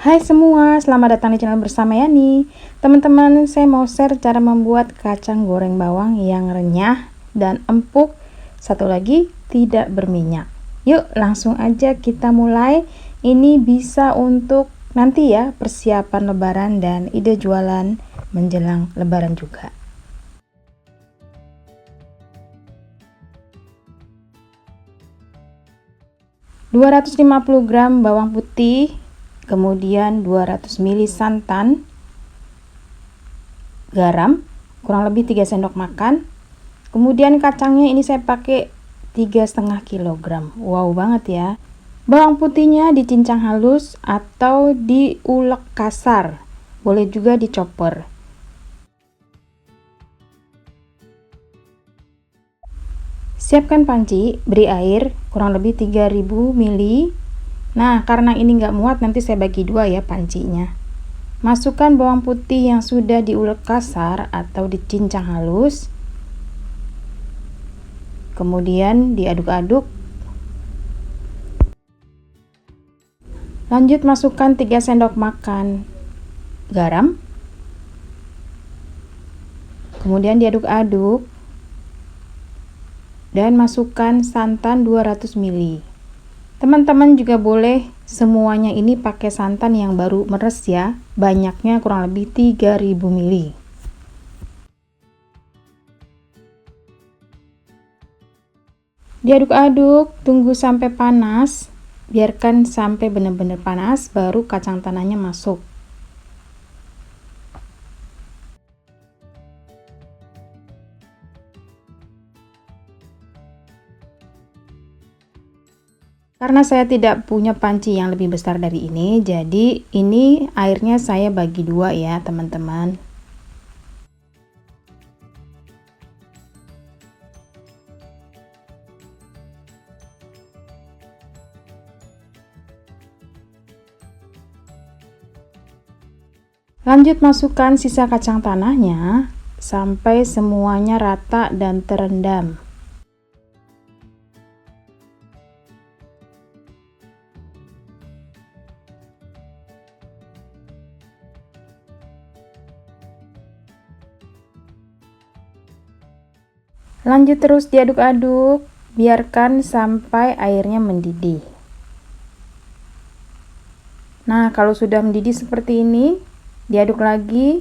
Hai semua, selamat datang di channel bersama Yani. Teman-teman, saya mau share cara membuat kacang goreng bawang yang renyah dan empuk. Satu lagi, tidak berminyak. Yuk, langsung aja kita mulai. Ini bisa untuk nanti ya, persiapan lebaran dan ide jualan menjelang lebaran juga. ...250 gram bawang putih, kemudian 200 ml santan, garam kurang lebih 3 sendok makan. Kemudian kacangnya ini saya pakai 3,5 kg. Wow banget ya. Bawang putihnya dicincang halus atau diulek kasar, boleh juga dicopper. Siapkan panci, beri air kurang lebih 3000 ml. Nah, karena ini nggak muat, nanti saya bagi dua ya pancinya. Masukkan bawang putih yang sudah diulek kasar atau dicincang halus. Kemudian diaduk-aduk. Lanjut masukkan 3 sendok makan garam. Kemudian diaduk-aduk. Dan masukkan santan 200 ml. Teman-teman juga boleh semuanya ini pakai santan yang baru meres ya. Banyaknya kurang lebih 3000 ml. Diaduk-aduk, tunggu sampai panas. Biarkan sampai benar-benar panas, baru kacang tanahnya masuk. Karena saya tidak punya panci yang lebih besar dari ini, jadi ini airnya saya bagi dua ya teman-teman. Lanjut masukkan sisa kacang tanahnya sampai semuanya rata dan terendam. Lanjut terus diaduk-aduk, biarkan sampai airnya mendidih. Nah, kalau sudah mendidih seperti ini, diaduk lagi.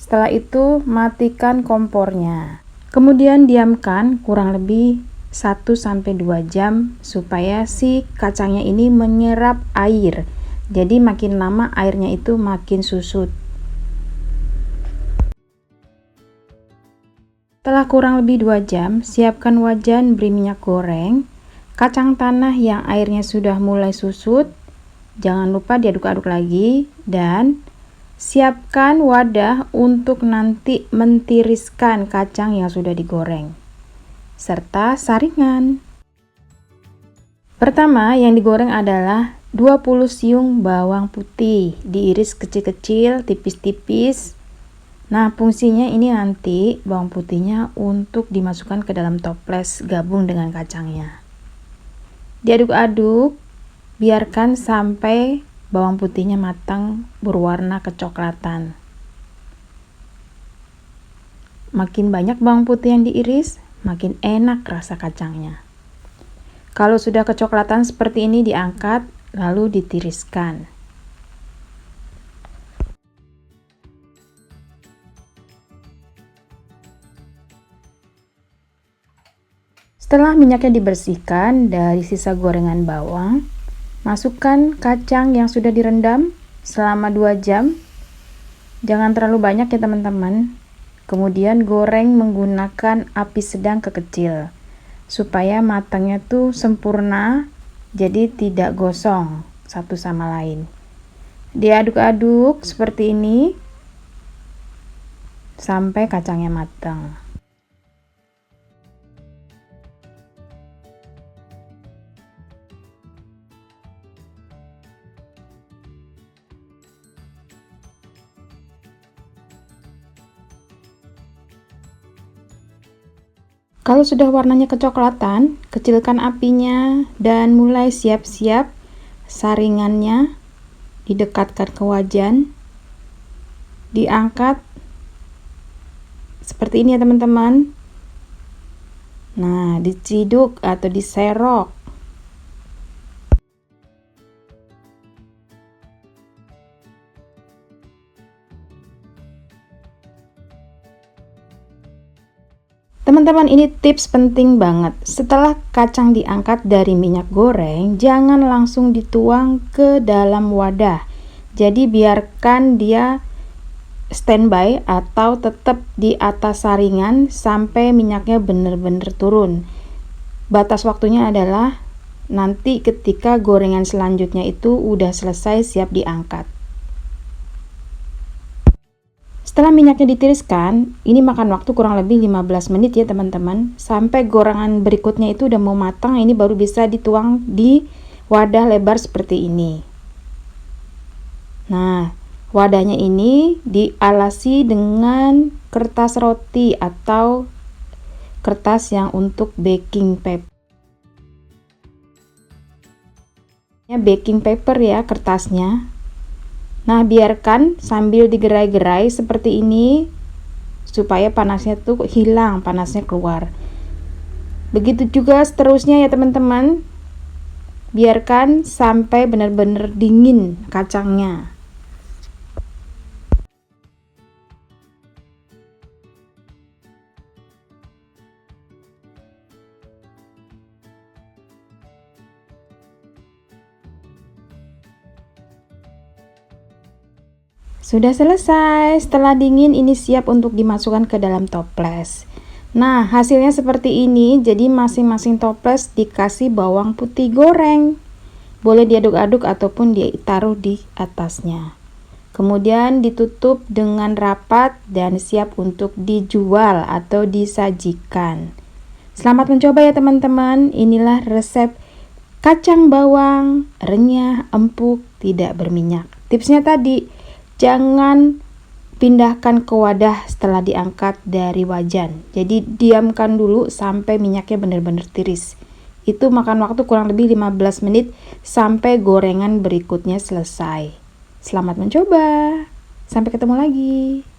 Setelah itu matikan kompornya. Kemudian diamkan kurang lebih 1-2 jam supaya si kacangnya ini menyerap air. Jadi makin lama airnya itu makin susut. Setelah kurang lebih 2 jam, siapkan wajan, beri minyak goreng. Kacang tanah yang airnya sudah mulai susut, jangan lupa diaduk-aduk lagi, dan siapkan wadah untuk nanti mentiriskan kacang yang sudah digoreng, serta saringan. Pertama yang digoreng adalah 20 siung bawang putih, diiris kecil-kecil, tipis-tipis. Nah, fungsinya ini nanti bawang putihnya untuk dimasukkan ke dalam toples gabung dengan kacangnya. Diaduk-aduk, biarkan sampai bawang putihnya matang berwarna kecoklatan. Makin banyak bawang putih yang diiris, makin enak rasa kacangnya. Kalau sudah kecoklatan seperti ini, diangkat lalu ditiriskan. Setelah minyaknya dibersihkan dari sisa gorengan bawang, masukkan kacang yang sudah direndam selama 2 jam. Jangan terlalu banyak ya teman-teman. Kemudian goreng menggunakan api sedang ke kecil supaya matangnya tuh sempurna, jadi tidak gosong satu sama lain. Diaduk-aduk seperti ini sampai kacangnya matang. Kalau sudah warnanya kecoklatan, kecilkan apinya dan mulai siap-siap saringannya didekatkan ke wajan, diangkat seperti ini ya teman-teman. Nah, diciduk atau diserok. Teman-teman, ini tips penting banget. Setelah kacang diangkat dari minyak goreng, jangan langsung dituang ke dalam wadah. Jadi biarkan dia standby atau tetap di atas saringan sampai minyaknya benar-benar turun. Batas waktunya adalah nanti ketika gorengan selanjutnya itu udah selesai siap diangkat. Setelah minyaknya ditiriskan, ini makan waktu kurang lebih 15 menit ya teman-teman. Sampai gorengan berikutnya itu udah mau matang, ini baru bisa dituang di wadah lebar seperti ini. Nah, wadahnya ini dialasi dengan kertas roti atau kertas yang untuk baking paper. Baking paper ya kertasnya. Nah, biarkan sambil digerai-gerai seperti ini supaya panasnya tuh hilang, panasnya keluar. Begitu juga seterusnya ya teman-teman. Biarkan sampai benar-benar dingin kacangnya. Sudah selesai. Setelah dingin, ini siap untuk dimasukkan ke dalam toples. Nah, hasilnya seperti ini. Jadi masing-masing toples dikasih bawang putih goreng. Boleh diaduk-aduk ataupun ditaruh di atasnya. Kemudian ditutup dengan rapat dan siap untuk dijual atau disajikan. Selamat mencoba ya teman-teman. Inilah resep kacang bawang, renyah, empuk, tidak berminyak. Tipsnya tadi, jangan pindahkan ke wadah setelah diangkat dari wajan. Jadi diamkan dulu sampai minyaknya benar-benar tiris. Itu makan waktu kurang lebih 15 menit sampai gorengan berikutnya selesai. Selamat mencoba. Sampai ketemu lagi.